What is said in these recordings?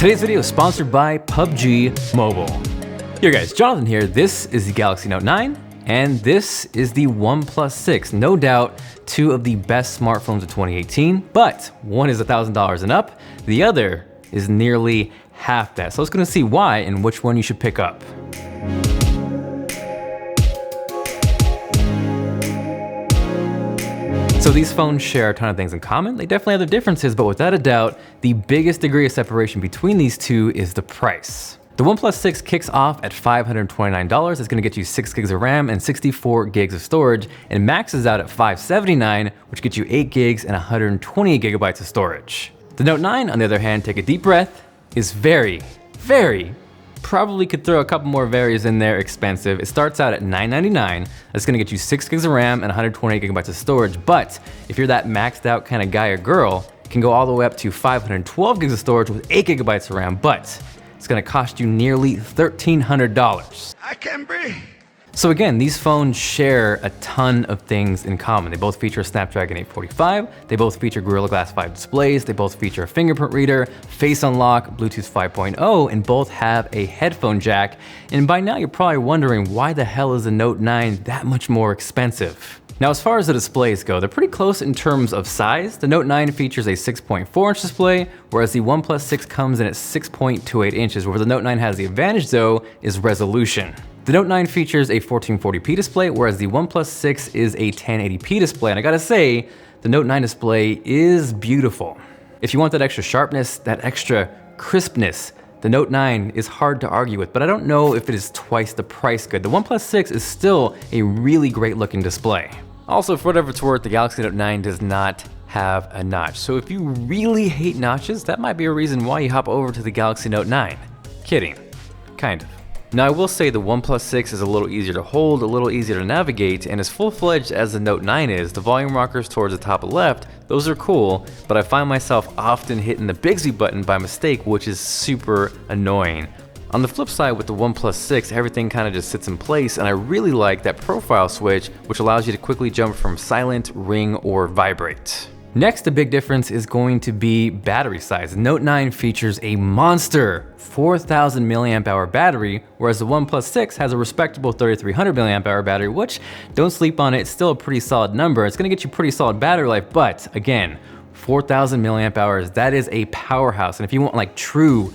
Today's video is sponsored by PUBG Mobile. Here guys, Jonathan here. This is the Galaxy Note 9 and this is the OnePlus 6. No doubt two of the best smartphones of 2018, but one is $1,000 and up. The other is nearly half that. So let's gonna see why and which one you should pick up. So these phones share a ton of things in common. They definitely have their differences, but without a doubt, the biggest degree of separation between these two is the price. The OnePlus 6 kicks off at $529. It's gonna get you 6 gigs of RAM and 64 gigs of storage, and maxes out at $579, which gets you 8 gigs and 128 gigabytes of storage. The Note 9, on the other hand, take a deep breath, is very, probably could throw a couple more varies in there, expensive. It starts out at $999. That's gonna get you 6 gigs of RAM and 128 gigabytes of storage. But if you're that maxed out kind of guy or girl, it can go all the way up to 512 gigs of storage with 8 gigabytes of RAM, but it's gonna cost you nearly $1,300. I can breathe. So again, these phones share a ton of things in common. They both feature a Snapdragon 845, they both feature Gorilla Glass 5 displays, they both feature a fingerprint reader, face unlock, Bluetooth 5.0, and both have a headphone jack. And by now you're probably wondering, why the hell is the Note 9 that much more expensive? Now, as far as the displays go, they're pretty close in terms of size. The Note 9 features a 6.4-inch display, whereas the OnePlus 6 comes in at 6.28 inches. Where the Note 9 has the advantage though is resolution. The Note 9 features a 1440p display, whereas the OnePlus 6 is a 1080p display. And I gotta say, the Note 9 display is beautiful. If you want that extra sharpness, that extra crispness, the Note 9 is hard to argue with, but I don't know if it is twice the price good. The OnePlus 6 is still a really great looking display. Also, for whatever it's worth, the Galaxy Note 9 does not have a notch. So if you really hate notches, that might be a reason why you hop over to the Galaxy Note 9. Kidding, kind of. Now I will say the OnePlus 6 is a little easier to hold, a little easier to navigate, and as full-fledged as the Note 9 is, the volume rockers towards the top left, those are cool, but I find myself often hitting the Bixby button by mistake, which is super annoying. On the flip side, with the OnePlus 6, everything kind of just sits in place, and I really like that profile switch, which allows you to quickly jump from silent, ring, or vibrate. Next, the big difference is going to be battery size. The Note 9 features a monster 4,000 milliamp hour battery, whereas the OnePlus 6 has a respectable 3,300 milliamp hour battery, which, don't sleep on it, it's still a pretty solid number. It's gonna get you pretty solid battery life, but again, 4,000 milliamp hours, that is a powerhouse. And if you want like true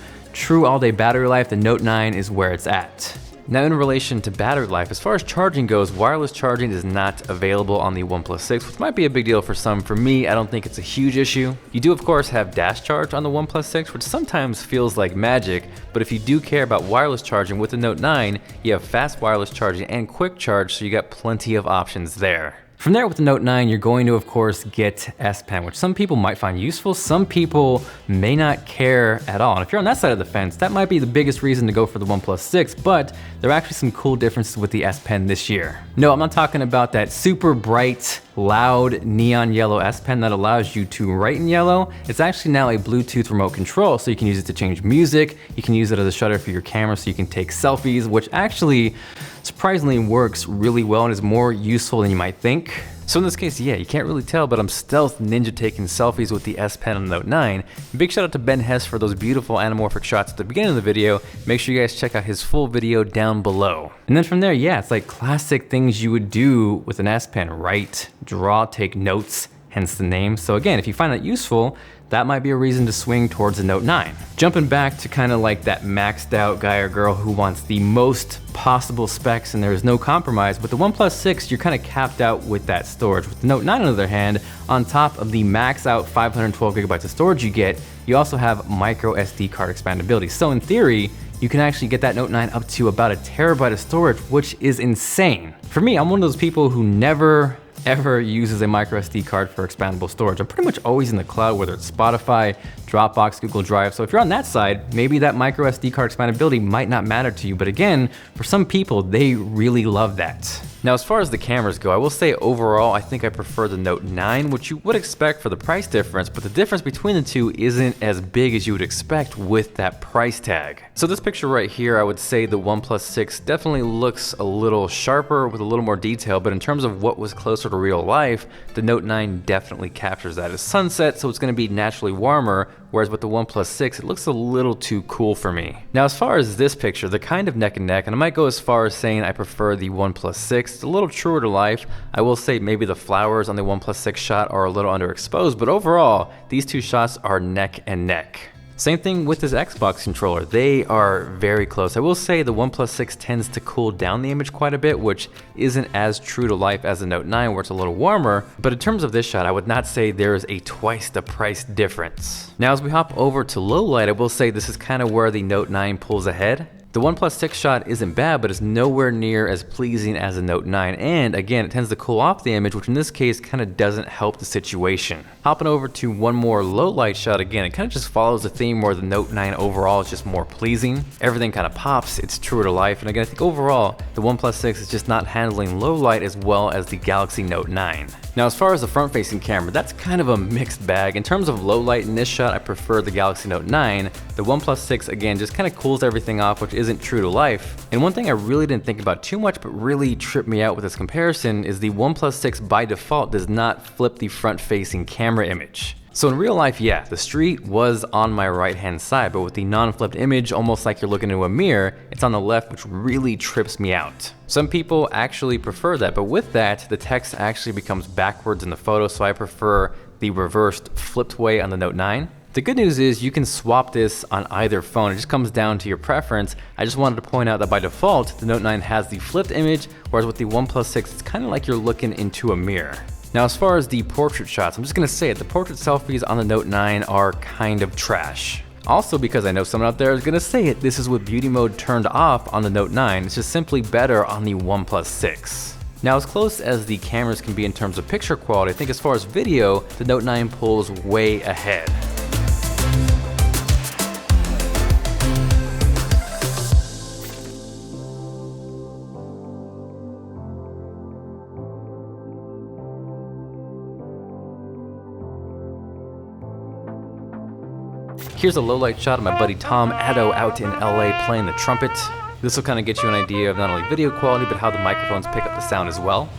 all day battery life, the Note 9 is where it's at. Now in relation to battery life, as far as charging goes, wireless charging is not available on the OnePlus 6, which might be a big deal for some. For me, I don't think it's a huge issue. You do of course have dash charge on the OnePlus 6, which sometimes feels like magic, but if you do care about wireless charging with the Note 9, you have fast wireless charging and quick charge, so you got plenty of options there. From there, with the Note 9, you're going to, of course, get S Pen, which some people might find useful, some people may not care at all. And if you're on that side of the fence, that might be the biggest reason to go for the OnePlus 6, but there are actually some cool differences with the S Pen this year. No, I'm not talking about that super bright, loud, neon yellow S Pen that allows you to write in yellow. It's actually now a Bluetooth remote control, so you can use it to change music, you can use it as a shutter for your camera so you can take selfies, which actually surprisingly works really well and is more useful than you might think. So in this case, yeah, you can't really tell, but I'm stealth ninja taking selfies with the S Pen on the Note 9. Big shout out to Ben Hess for those beautiful anamorphic shots at the beginning of the video. Make sure you guys check out his full video down below. And then from there, yeah, it's like classic things you would do with an S Pen: write, draw, take notes, hence the name. So again, if you find that useful, that might be a reason to swing towards the Note 9. Jumping back to kind of like that maxed out guy or girl who wants the most possible specs and there is no compromise, with the OnePlus 6, you're kind of capped out with that storage. With the Note 9, on the other hand, on top of the max out 512 gigabytes of storage you get, you also have micro SD card expandability. So in theory, you can actually get that Note 9 up to about 1 terabyte of storage, which is insane. For me, I'm one of those people who never ever uses a micro SD card for expandable storage. I'm pretty much always in the cloud, whether it's Spotify, Dropbox, Google Drive. So if you're on that side, maybe that micro SD card expandability might not matter to you. But again, for some people, they really love that. Now, as far as the cameras go, I will say overall, I think I prefer the Note 9, which you would expect for the price difference, but the difference between the two isn't as big as you would expect with that price tag. So this picture right here, I would say the OnePlus 6 definitely looks a little sharper with a little more detail, but in terms of what was closer closer to real life, the Note 9 definitely captures that as sunset, so it's going to be naturally warmer, whereas with the OnePlus 6, it looks a little too cool for me. Now, as far as this picture, they're kind of neck and neck, and I might go as far as saying I prefer the OnePlus 6. It's a little truer to life. I will say maybe the flowers on the OnePlus 6 shot are a little underexposed, but overall, these two shots are neck and neck. Same thing with this Xbox controller. They are very close. I will say the OnePlus 6 tends to cool down the image quite a bit, which isn't as true to life as the Note 9 where it's a little warmer. But in terms of this shot, I would not say there is a twice the price difference. Now, as we hop over to low light, I will say this is kind of where the Note 9 pulls ahead. The OnePlus 6 shot isn't bad, but it's nowhere near as pleasing as the Note 9. And again, it tends to cool off the image, which in this case kind of doesn't help the situation. Hopping over to one more low light shot, again, it kind of just follows the theme where the Note 9 overall is just more pleasing. Everything kind of pops, it's truer to life. And again, I think overall, the OnePlus 6 is just not handling low light as well as the Galaxy Note 9. Now, as far as the front-facing camera, that's kind of a mixed bag. In terms of low light in this shot, I prefer the Galaxy Note 9. The OnePlus 6, again, just kind of cools everything off, which isn't true to life. And one thing I really didn't think about too much, but really tripped me out with this comparison is the OnePlus 6 by default does not flip the front-facing camera image. So in real life, yeah, the street was on my right-hand side, but with the non-flipped image, almost like you're looking into a mirror, it's on the left, which really trips me out. Some people actually prefer that, but with that, the text actually becomes backwards in the photo, so I prefer the reversed flipped way on the Note 9. The good news is you can swap this on either phone. It just comes down to your preference. I just wanted to point out that by default, the Note 9 has the flipped image, whereas with the OnePlus 6, it's kind of like you're looking into a mirror. Now, as far as the portrait shots, I'm just gonna say it, the portrait selfies on the Note 9 are kind of trash. Also, because I know someone out there is gonna say it, this is with beauty mode turned off on the Note 9. It's just simply better on the OnePlus 6. Now, as close as the cameras can be in terms of picture quality, I think as far as video, the Note 9 pulls way ahead. Here's a low light shot of my buddy Tom Addo out in LA playing the trumpet. This will kind of get you an idea of not only video quality, but how the microphones pick up the sound as well.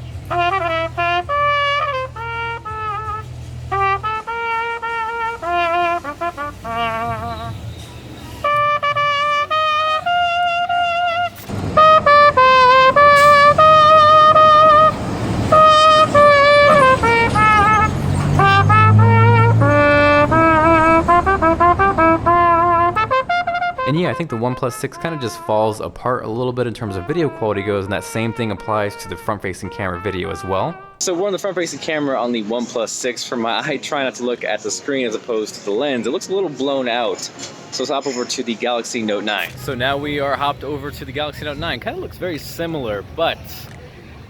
And yeah, I think the OnePlus 6 kind of just falls apart a little bit in terms of video quality goes, and that same thing applies to the front-facing camera video as well. So we're on the front-facing camera on the OnePlus 6. For my eye, try not to look at the screen as opposed to the lens. It looks a little blown out. So let's hop over to the Galaxy Note 9. So now we are hopped over to the Galaxy Note 9. Kind of looks very similar, but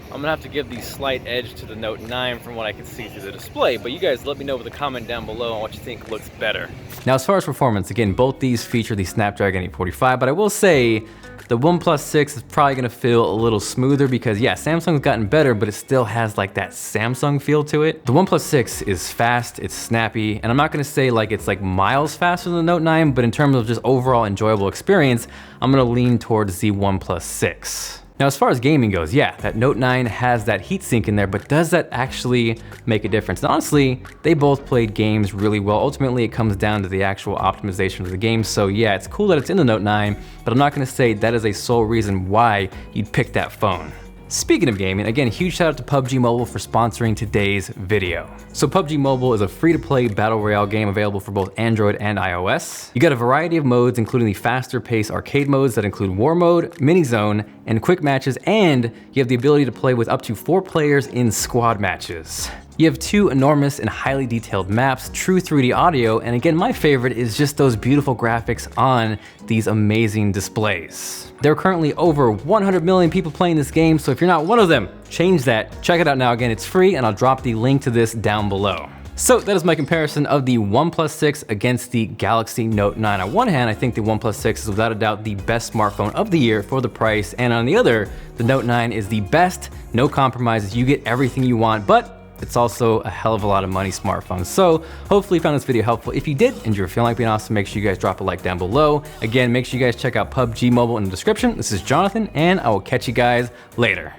I'm gonna have to give the slight edge to the Note 9 from what I can see through the display, but you guys let me know with a comment down below on what you think looks better. Now, as far as performance, again, both these feature the Snapdragon 845, but I will say the OnePlus 6 is probably gonna feel a little smoother because yeah, Samsung's gotten better, but it still has like that Samsung feel to it. The OnePlus 6 is fast, it's snappy, and I'm not gonna say like it's like miles faster than the Note 9, but in terms of just overall enjoyable experience, I'm gonna lean towards the OnePlus 6. Now, as far as gaming goes, yeah, that Note 9 has that heatsink in there, but does that actually make a difference? And honestly, they both played games really well. Ultimately, it comes down to the actual optimization of the game. So yeah, it's cool that it's in the Note 9, but I'm not gonna say that is a sole reason why you'd pick that phone. Speaking of gaming, again, huge shout out to PUBG Mobile for sponsoring today's video. So PUBG Mobile is a free-to-play battle royale game available for both Android and iOS. You got a variety of modes, including the faster pace arcade modes that include War Mode, Mini Zone, and Quick Matches, and you have the ability to play with up to 4 players in squad matches. You have 2 enormous and highly detailed maps, true 3D audio, and again, my favorite is just those beautiful graphics on these amazing displays. There are currently over 100 million people playing this game, so if you're not one of them, change that. Check it out now. Again, it's free, and I'll drop the link to this down below. So that is my comparison of the OnePlus 6 against the Galaxy Note 9. On one hand, I think the OnePlus 6 is without a doubt the best smartphone of the year for the price, and on the other, the Note 9 is the best, no compromises, you get everything you want, but it's also a hell of a lot of money smartphone. So hopefully you found this video helpful. If you did and you're feeling like being awesome, make sure you guys drop a like down below. Again, make sure you guys check out PUBG Mobile in the description. This is Jonathan, and I will catch you guys later.